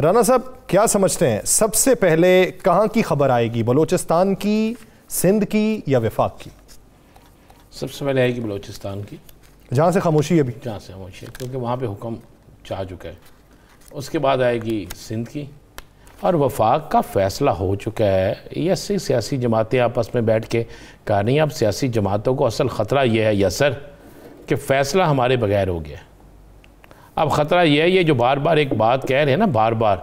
राना साहब क्या समझते हैं सबसे पहले कहां की खबर आएगी, बलूचिस्तान की, सिंध की या वफाक की? सबसे पहले आएगी बलूचिस्तान की, जहां से खामोशी अभी, जहाँ से खामोशी है, क्योंकि वहाँ पे हुक्म चाह चुका है। उसके बाद आएगी सिंध की, और वफाक का फ़ैसला हो चुका है। ये सियासी जमातें आपस में बैठ के कहा नहीं, अब सियासी जमातों को असल ख़तरा ये है यसर कि फ़ैसला हमारे बगैर हो गया। अब ख़तरा ये है, ये जो बार बार एक बात कह रहे हैं ना, बार बार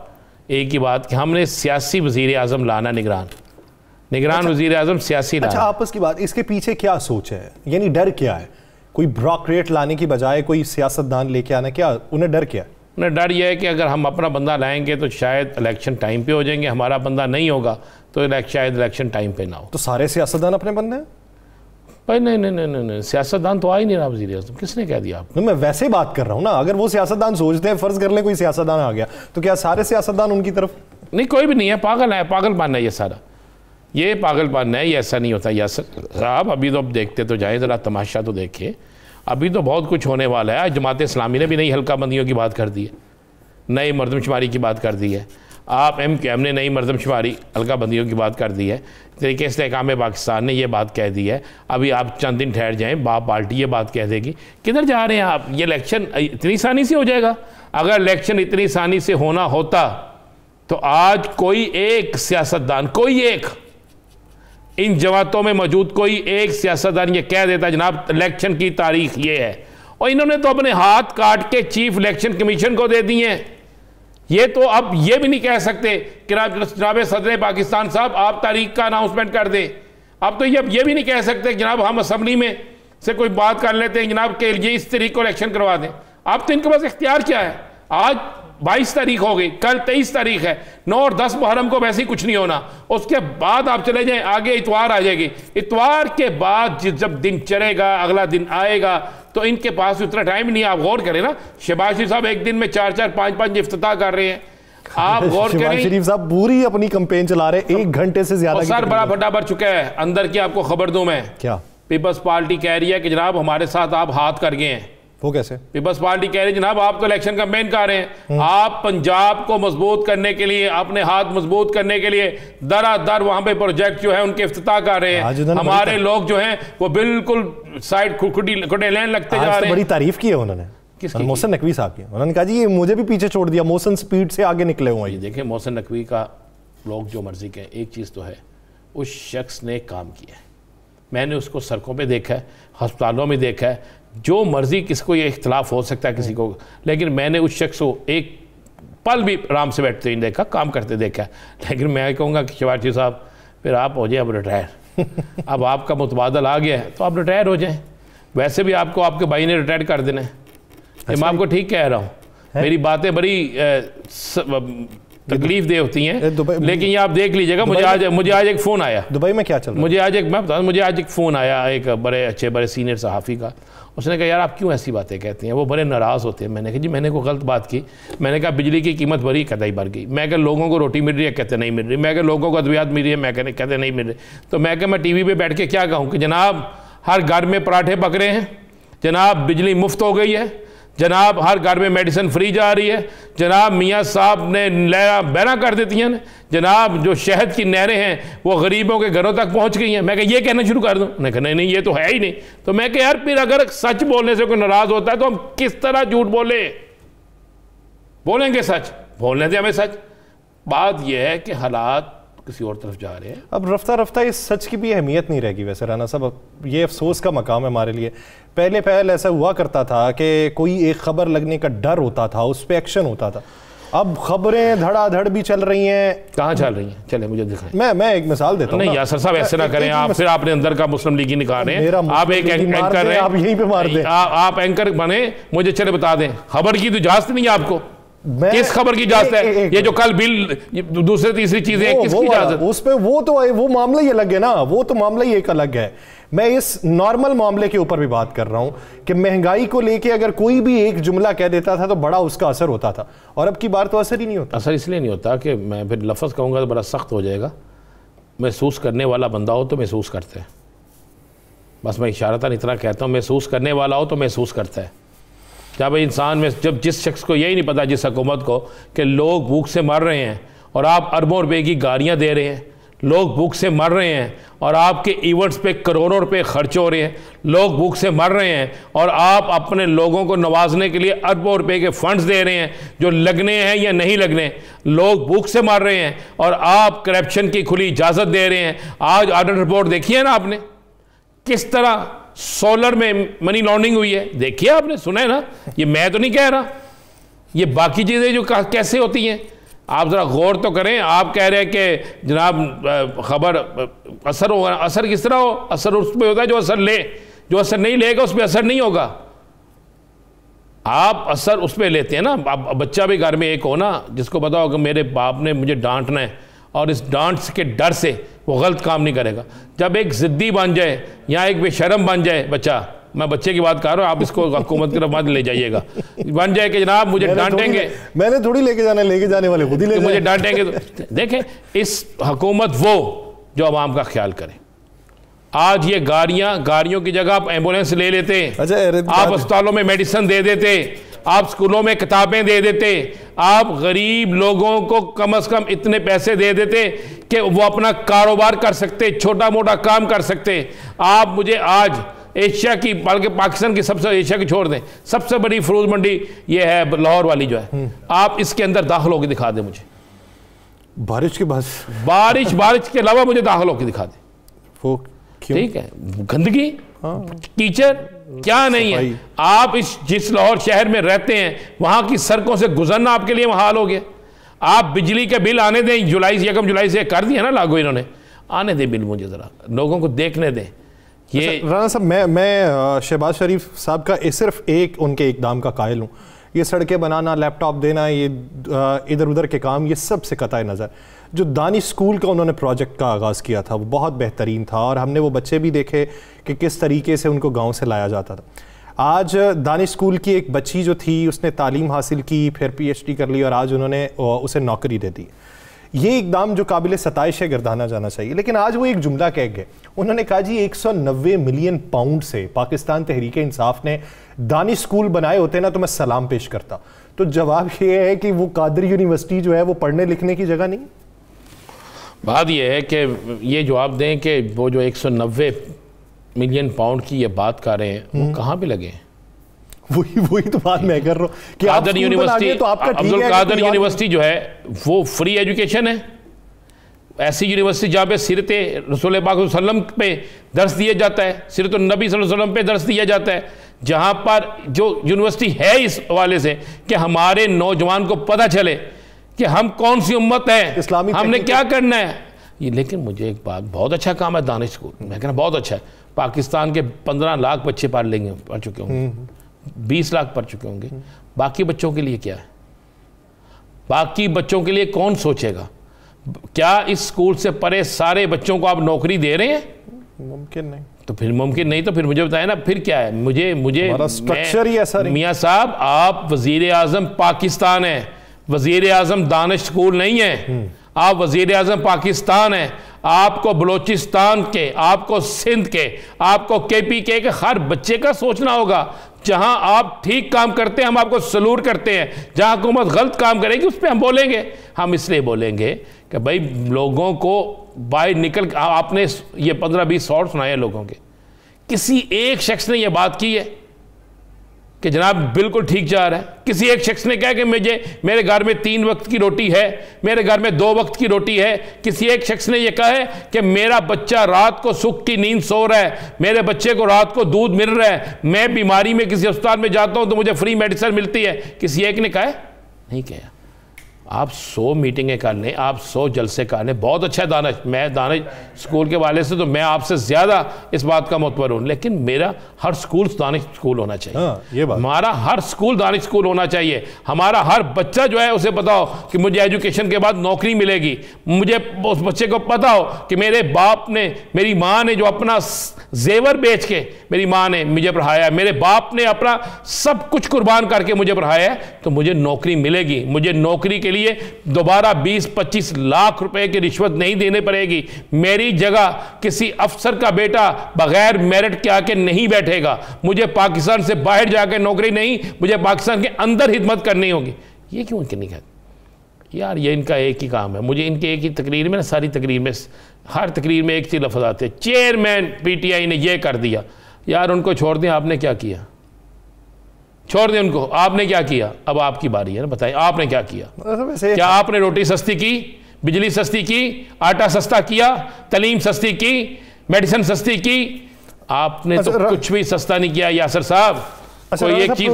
एक ही बात कि हमने सियासी वज़ीर आज़म लाना, निगरान वज़ीर आज़म सियासी लाना। अच्छा, आपस की बात, इसके पीछे क्या सोच है, यानी डर क्या है? कोई ब्यूरोक्रेट लाने की बजाय कोई सियासतदान लेके आना, क्या उन्हें डर क्या है? उन्हें डर यह है कि अगर हम अपना बंदा लाएंगे तो शायद इलेक्शन टाइम पे हो जाएंगे, हमारा बंदा नहीं होगा तो शायद इलेक्शन टाइम पे ना हो। तो सारे सियासतदान अपने बंदे हैं भाई? नहीं, सियासतदान तो आ ही नहीं रहा वज़ीर आज़म, किसने कह दिया आपको? मैं वैसे बात कर रहा हूँ ना, अगर वो सियासतदान सोचते हैं, फर्ज कर लें कोई सियासतदान आ गया, तो क्या सारे सियासतदान उनकी तरफ? नहीं, कोई भी नहीं है, पागल है, पागलपन है ये सारा, ये पागलपन है, ये ऐसा नहीं होता यासर साहब। अभी तो अब देखते तो जाएँ, ज़रा तमाशा तो देखिए, अभी तो बहुत कुछ होने वाला है। आज जमात इस्लामी ने भी नई हल्का बंदियों की बात कर दी है, नई मरदमशुमारी की बात कर दी है। आप MQM ने नई मरदमशुमारी हल्का बंदियों की बात कर दी है। तरीके से इस्तेहकाम पाकिस्तान ने ये बात कह दी है। अभी आप चंद दिन ठहर जाएँ, बाप पार्टी ये बात कह देगी। किधर जा रहे हैं आप? ये इलेक्शन इतनी आसानी से हो जाएगा? अगर इलेक्शन इतनी आसानी से होना होता तो आज कोई एक सियासतदान, कोई एक इन जमातों में मौजूद कोई एक सियासतदान ये कह देता जनाब इलेक्शन की तारीख ये है। और इन्होंने तो अपने हाथ काट के चीफ इलेक्शन कमीशन को दे दिए हैं। ये तो अब ये भी नहीं कह सकते कि जनाब सदर पाकिस्तान साहब आप तारीख का अनाउंसमेंट कर दें। अब तो ये भी नहीं कह सकते जनाब हम असम्बली में से कोई बात कर लेते हैं जनाब के ये इस तारीख को इलेक्शन करवा दें। अब तो इनके पास इख्तियार क्या है? आज 22 तारीख हो गई, कल 23 तारीख है, 9 और 10 मुहर्रम को वैसे ही कुछ नहीं होना। उसके बाद आप चले जाएं आगे, इतवार आ जाएगी। इतवार के बाद जब दिन चलेगा, अगला दिन आएगा, तो इनके पास उतना टाइम नहीं। आप गौर करें ना, शहबाज शरीफ साहब एक दिन में 4-4, 5-5 इफ्तिताह कर रहे हैं। आप गौर करें, शहबाज शरीफ साहब पूरी अपनी कैंपेन चला रहे हैं, 1 घंटे से ज्यादा। सर बड़ा फटा भर चुका है अंदर की, आपको खबर दूं मैं। क्या? पीपल्स पार्टी कह रही है कि जनाब हमारे साथ आप हाथ कर गए हैं। वो कैसे? पीपल्स पार्टी कह रही है जनाब आप तो इलेक्शन कैंपेन कर रहे हैं, आप पंजाब को मजबूत करने के लिए, अपने हाथ मजबूत करने के लिए दर वहां पे प्रोजेक्ट जो है उनके इफ्तिताह कर रहे हैं। हमारे लोग जो हैं वो बिल्कुल साइड खुटे लेने लगते जा रहे हैं। बड़ी तारीफ की है उन्होंने, मोहसिन नकवी साहब की। उन्होंने कहा जी ये मुझे भी पीछे छोड़ दिया, मोहसिन स्पीड से आगे निकले हुए हैं। देखिए मोहसिन नकवी का लोग जो मर्जी कहें, एक चीज़ तो है, उस शख्स ने काम किया है। मैंने उसको सड़कों पे देखा है, अस्पतालों में देखा है, जो मर्जी किसको ये इख्तलाफ हो सकता है किसी को, लेकिन मैंने उस शख्स को एक पल भी आराम से बैठते नहीं देखा, काम करते देखा। लेकिन मैं कहूँगा कि शहबाज शरीफ साहब फिर आप हो जाए अब रिटायर। अब आपका मुतबादल आ गया है तो आप रिटायर हो जाएं। वैसे भी आपको आपके भाई ने रिटायर कर देना है। मैं आपको ठीक कह रहा हूँ, मेरी बातें बड़ी तकलीफ दे होती हैं, लेकिन ये आप देख लीजिएगा। मुझे आज एक फ़ोन आया। दुबई में क्या चल रहा है? मुझे आज एक फ़ोन आया एक बड़े सीनियर सहाफ़ी का। उसने कहा यार आप क्यों ऐसी बातें कहती हैं? वो बड़े नाराज़ होते हैं। मैंने कहा जी मैंने कोई गलत बात की? मैंने कहा बिजली की कीमत बढ़ी, कहता ही बढ़ गई। मैं कहा लोगों को रोटी मिल रही है, कहते नहीं मिल रही। मैं कहा लोगों को अद्वियात मिल रही है, मैं कहते नहीं मिल रही। तो मैं कहा मैं TV पे बैठ के क्या कहूँ कि जनाब हर घर में पराठे पक रहे हैं, जनाब बिजली मुफ्त हो गई है, जनाब हर घर में मेडिसिन फ्री जा रही है, जनाब मियाँ साहब ने लहरा बहरा कर देती हैं, जनाब जो शहद की नहरें हैं वो गरीबों के घरों तक पहुंच गई हैं। मैं कहा ये कहना शुरू कर दूं? मैं कहा नहीं ये तो है ही नहीं। तो मैं कहा यार फिर अगर सच बोलने से कोई नाराज होता है तो हम किस तरह झूठ बोलेंगे? सच बोलने दें हमें सच। बात यह है कि हालात किसी और तरफ जा रहे हैं। अब रफ्ता रफ्ता इस सच की भी अहमियत नहीं रहेगी वैसे राना साहब। ये अफसोस का मकाम है हमारे लिए। पहले ऐसा हुआ करता था कि कोई एक खबर लगने का डर होता था, उस पर एक्शन होता था। अब खबरें धड़ाधड़ भी चल रही हैं। कहाँ चल रही हैं? चले मुझे दिखाएं। मैं एक मिसाल देता हूँ। नहीं यासर साहब ऐसे ना करें आप, फिर आपने अंदर का मुस्लिम लीगी निकाल रहे हैं। आप एक एंकर हैं, आप यहीं पे मार दें। आप एंकर बने, मुझे चले बता दें खबर की तो इजाजत नहीं है आपको। किस खबर की इजाजत है? ये जो कल बिल दूसरी तीसरी चीजें किसकी इजाजत? उस पे वो मामला ही अलग है ना, वो तो मामला ही एक अलग है। मैं इस नॉर्मल मामले के ऊपर भी बात कर रहा हूं कि महंगाई को लेके अगर कोई भी एक जुमला कह देता था तो बड़ा उसका असर होता था, और अब की बार तो असर ही नहीं होता। असर इसलिए नहीं होता कि मैं फिर लफ्ज़ कहूँगा तो बड़ा सख्त हो जाएगा। महसूस करने वाला बंदा हो तो महसूस करता है। बस मैं इशारतन इतना कहता हूँ, महसूस करने वाला हो तो महसूस करता है। जब इंसान में, जब जिस शख्स को यही नहीं पता, जिस हुकूमत को, कि लोग भूख से मर रहे हैं और आप अरबों रुपए की गाड़ियाँ दे रहे हैं, लोग भूख से मर रहे हैं और आपके इवेंट्स पे करोड़ों रुपए खर्च हो रहे हैं, लोग भूख से मर रहे हैं और आप अपने लोगों को नवाजने के लिए अरबों रुपए के फंड्स दे रहे हैं जो लगने हैं या नहीं लगने, लोग भूख से मर रहे हैं और आप करप्शन की खुली इजाज़त दे रहे हैं। आज ऑडिट रिपोर्ट देखी है ना आपने, किस तरह सोलर में मनी लॉन्ड्रिंग हुई है, देखिए आपने, सुना है ना, ये मैं तो नहीं कह रहा, ये बाकी चीज़ें जो कैसे होती हैं आप ज़रा गौर तो करें। आप कह रहे हैं कि जनाब खबर असर होगा, असर किस तरह हो, असर उस पर होता है जो असर ले, जो असर नहीं लेगा उस पर असर नहीं होगा। आप असर उस पर लेते हैं ना। आप बच्चा भी घर में एक हो ना जिसको पता हो कि मेरे बाप ने मुझे डांटना है और इस डांट के डर से वो गलत काम नहीं करेगा। जब एक ज़िद्दी बन जाए या एक बेशरम बन जाए बच्चा, मैं बच्चे की बात कर रहा हूँ, आप इसको हुकूमत की तरफ मत ले जाइएगा, बन जाए कि जनाब मुझे डांटेंगे, मैंने थोड़ी लेके जाने वाले खुद ही ले मुझे डांटेंगे। तो देखें, इस हुकूमत वो जो आवाम का ख्याल करे। आज ये गाड़ियों की जगह आप एम्बुलेंस ले लेते, आप अस्पतालों में मेडिसिन दे देते, आप स्कूलों में किताबें दे देते, आप गरीब लोगों को कम से कम इतने पैसे दे देते कि वो अपना कारोबार कर सकते, छोटा मोटा काम कर सकते। आप मुझे आज एशिया की, बल्कि पाकिस्तान की सबसे, एशिया की छोड़ दें, सबसे बड़ी फ्रूट मंडी ये है लाहौर वाली जो है, आप इसके अंदर दाखिल होकर दिखा दें मुझे। बारिश के बाद, बारिश के अलावा मुझे दाखिल होकर दिखा दें। वो क्यों? ठीक है, गंदगी, कीचड़ क्या नहीं है। आप जिस लाहौर शहर में रहते हैं वहां की सड़कों से गुजरना आपके लिए महाल हो गया। आप बिजली के बिल आने दें, 1 जुलाई से कर दिया ना लागू इन्होंने, आने दें बिल, मुझे जरा लोगों को देखने दें। ये राना साहब, मैं शहबाज शरीफ साहब का सिर्फ उनके इकदाम का कायल हूँ। ये सड़कें बनाना, लैपटॉप देना, ये इधर उधर के काम, ये सब से कतई नज़र जो दानिश स्कूल का उन्होंने प्रोजेक्ट का आगाज़ किया था वो बहुत बेहतरीन था और हमने वो बच्चे भी देखे कि किस तरीके से उनको गांव से लाया जाता था। आज दानिश स्कूल की एक बच्ची जो थी उसने तालीम हासिल की, फिर PhD कर ली और आज उन्होंने उसे नौकरी दे दी। ये इकदाम जो काबिल सताइश है, गर्दाना जाना चाहिए। लेकिन आज वो एक जुमला कह गए, उन्होंने कहा जी 190 मिलियन पाउंड से पाकिस्तान तहरीक इंसाफ ने दानिश स्कूल बनाए होते ना तो मैं सलाम पेश करता। तो जवाब ये है कि वो कादर यूनिवर्सिटी जो है वो पढ़ने लिखने की जगह नहीं। बात यह है कि ये जवाब दें कि वो जो 190 मिलियन पाउंड की ये बात कर रहे हैं वो कहाँ पे लगे हैं? वही तो बात मैं कर रहा हूँ कि कादर यूनिवर्सिटी, तो आपका अब्दुल कादर यूनिवर्सिटी जो है वो फ्री एजुकेशन है। ऐसी यूनिवर्सिटी जहाँ पे सीरत रसूल पाक सल्लल्लाहु अलैहि वसल्लम पे दर्स दिया जाता है, सीरत नबी सल्लल्लाहु अलैहि वसल्लम पे दर्स दिया जाता है, जहाँ पर जो यूनिवर्सिटी है इस हवाले से कि हमारे नौजवान को पता चले कि हम कौन सी उम्मत है, हमने क्या करना है। ये लेकिन मुझे एक बात, बहुत अच्छा काम है दानिश स्कूल, मैं कहना बहुत अच्छा है। पाकिस्तान के 15 लाख बच्चे पढ़ चुके होंगे, 20 लाख पढ़ चुके होंगे। बाकी बच्चों के लिए क्या है? बाकी बच्चों के लिए कौन सोचेगा? क्या इस स्कूल से परे सारे बच्चों को आप नौकरी दे रहे हैं? मुमकिन नहीं। तो फिर मुमकिन नहीं तो फिर मुझे बताए ना, फिर क्या है? मुझे स्ट्रक्चर ही ऐसा नहीं। मियाँ साहब, आप वजीर आजम पाकिस्तान है, वजीर आजम दानिश स्कूल नहीं है। आप वजीर आजम पाकिस्तान है। आपको बलोचिस्तान के, आपको सिंध के, आपको KPK के हर बच्चे का सोचना होगा। जहां आप ठीक काम करते हैं हम आपको सलूट करते हैं, जहां हुकूमत गलत काम करेगी उस पर हम बोलेंगे। हम इसलिए बोलेंगे कि भाई लोगों को बाहर निकल, आपने ये 15-20 शॉर्ट सुनाए लोगों के, किसी एक शख्स ने यह बात की है कि जनाब बिल्कुल ठीक जा रहा है? किसी एक शख्स ने कहा कि मेरे घर में 3 वक्त की रोटी है, मेरे घर में 2 वक्त की रोटी है? किसी एक शख्स ने यह कहा है कि मेरा बच्चा रात को सुख की नींद सो रहा है, मेरे बच्चे को रात को दूध मिल रहा है, मैं बीमारी में किसी अस्पताल में जाता हूं तो मुझे फ्री मेडिसिन मिलती है? किसी एक ने कहा है? नहीं कहा। आप 100 मीटिंगें कर लें, आप 100 जलसे कर लें, बहुत अच्छा है दानिश। मैं दानिश स्कूल के वाले से तो मैं आपसे ज़्यादा इस बात का मुतबर हूँ, लेकिन मेरा हर स्कूल दानिश स्कूल होना चाहिए। ये बात, हमारा हर स्कूल दानिश स्कूल होना चाहिए। हमारा हर बच्चा जो है उसे पता हो कि मुझे एजुकेशन के बाद नौकरी मिलेगी। मुझे उस बच्चे को पता हो कि मेरे बाप ने, मेरी माँ ने जो अपना जेवर बेच के मेरी माँ ने मुझे पढ़ाया है, मेरे बाप ने अपना सब कुछ कुर्बान करके मुझे पढ़ाया है, तो मुझे नौकरी मिलेगी। मुझे नौकरी के लिए लिए दोबारा 20-25 लाख रुपए की रिश्वत नहीं देने पड़ेगी। मेरी जगह किसी अफसर का बेटा बगैर मेरिट के आके नहीं बैठेगा। मुझे पाकिस्तान से बाहर जाकर नौकरी नहीं, मुझे पाकिस्तान के अंदर खिदमत करनी होगी। ये क्यों नहीं कहते यार? ये इनका एक ही काम है। मुझे इनके एक ही तकरीर में ना, सारी तकरीर में, हर तकरीर में एक ही लफ्ज़ आते हैं, चेयरमैन पीटीआई ने ये कर दिया। यार उनको छोड़ दें, आपने क्या किया? छोड़ दें उनको, आपने क्या किया? अब आपकी बारी है ना, बताएं आपने क्या किया? क्या आपने रोटी सस्ती की, बिजली सस्ती की, आटा सस्ता किया, तालीम सस्ती की, मेडिसिन सस्ती की? आपने तो कुछ भी सस्ता नहीं किया यासर साहब। अच्छा, तो एक चीज,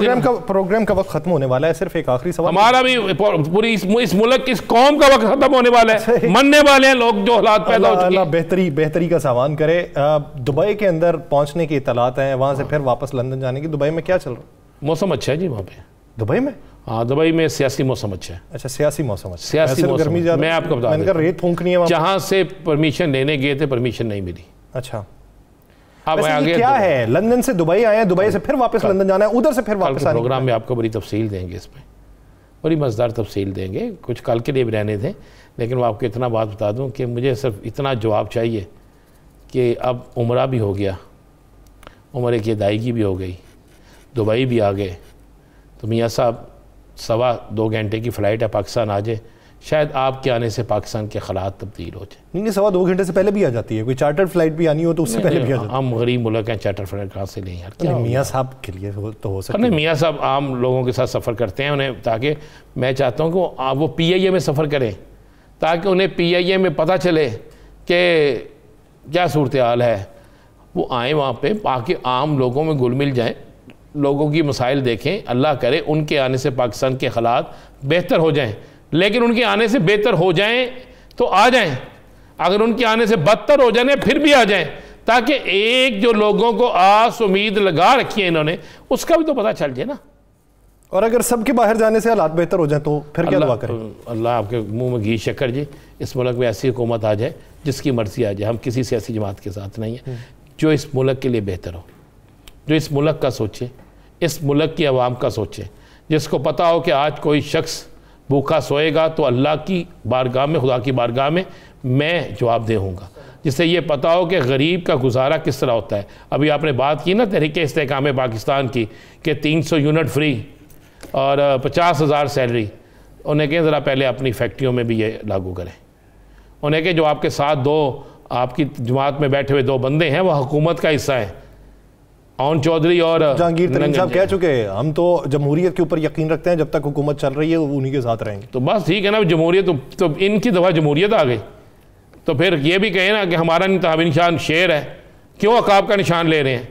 प्रोग्राम का वक्त खत्म होने वाला है। सिर्फ एक आखिरी सवाल, हमारा भी पूरी इस मुल्क की, इस कौम का वक्त खत्म होने वाला है। मरने वाले हैं लोग, जो हालात पैदा हो चुके हैं। बेहतरी का सामान करे। दुबई के अंदर पहुंचने की इत्तलात हैं, वहां से फिर वापस लंदन जाने की। दुबई में क्या चल रहा है? मौसम अच्छा है जी वहाँ पे, दुबई में। हाँ, दुबई में सियासी मौसम अच्छा है। अच्छा, सियासी मौसम अच्छा, सियासी मौसम। मैं आपको बता दूं, रेत फूंकनी है जहाँ से परमिशन लेने गए थे, परमिशन नहीं मिली। अच्छा, अब आगे क्या है? लंदन से दुबई आए हैं, दुबई से फिर वापस लंदन जाना है, उधर से फिर वापस आने। प्रोग्राम में आपको बड़ी तफसील देंगे, इसमें बड़ी मज़ेदार तफसील देंगे। कुछ कल के लिए भी रहने थे, लेकिन वो आपको इतना बात बता दूं कि मुझे सिर्फ इतना जवाब चाहिए कि अब उम्रा भी हो गया, उम्र की अदायगी भी हो गई, दुबई भी आ गए, तो मियाँ साहब 2.25 घंटे की फ़्लाइट है, पाकिस्तान आ जाए। शायद आपके आने से पाकिस्तान के हालात तब्दील हो जाए। नहीं, 2.25 घंटे से पहले भी आ जाती है। कोई चार्टर्ड फ्लाइट भी आनी हो तो उससे पहले भी आ जाती है। हम गरीब मुल्क हैं, चार्टर फ्लाइट कहाँ से लें यार? क्या मियाँ साहब के लिए तो हो सकता है। नहीं, मियाँ साहब आम लोगों के साथ सफ़र करते हैं, उन्हें, ताकि मैं चाहता हूँ कि वो PIA में सफ़र करें, ताकि उन्हें PIA में पता चले कि क्या सूरत हाल है। वो आए वहाँ पर, आके आम लोगों में घुल मिल जाएँ, लोगों की मसाइल देखें। अल्लाह करे उनके आने से पाकिस्तान के हालात बेहतर हो जाएं, लेकिन उनके आने से बेहतर हो जाएं तो आ जाएं। अगर उनके आने से बदतर हो जाए फिर भी आ जाएं, ताकि एक जो लोगों को आस उम्मीद लगा रखी है इन्होंने, उसका भी तो पता चल जाए ना। और अगर सबके बाहर जाने से हालात बेहतर हो जाए तो फिर क्या दुआ करें? अल्लाह आपके मुंह में घी शक्कर जी, इस मुल्क में ऐसी हुकूमत आ जाए जिसकी मर्जी आ जाए। हम किसी सियासी जमात के साथ नहीं है, जो इस मुल्क के लिए बेहतर हो, जो इस मुल्क का सोचे, इस मुल्क की आवाम का सोचे, जिसको पता हो कि आज कोई शख्स भूखा सोएगा तो अल्लाह की बारगाह में, खुदा की बारगाह में मैं जवाबदेह होऊंगा, जिससे ये पता हो कि गरीब का गुजारा किस तरह होता है। अभी आपने बात की ना तहरीक इस्तेहकाम पाकिस्तान की, कि 300 यूनिट फ्री और 50,000 सैलरी। उन्हें कहें ज़रा पहले अपनी फैक्ट्रियों में भी ये लागू करें। उन्हें कहें जो आपके साथ दो आपकी जमात में बैठे हुए 2 बंदे हैं, वह हुकूमत का हिस्सा है, औन चौधरी और जहांगीर तरीन साहब कह चुके हैं हम तो जमहूरियत के ऊपर यकीन रखते हैं, जब तक हुकूमत चल रही है उन्हीं के साथ रहेंगे। तो बस ठीक है ना, जमहूरियत तो इनकी दफ़ा जमहूरियत आ गई, तो फिर ये भी कहें ना कि हमारा इंतखाबी निशान शेर है, क्यों अकाब का निशान ले रहे हैं?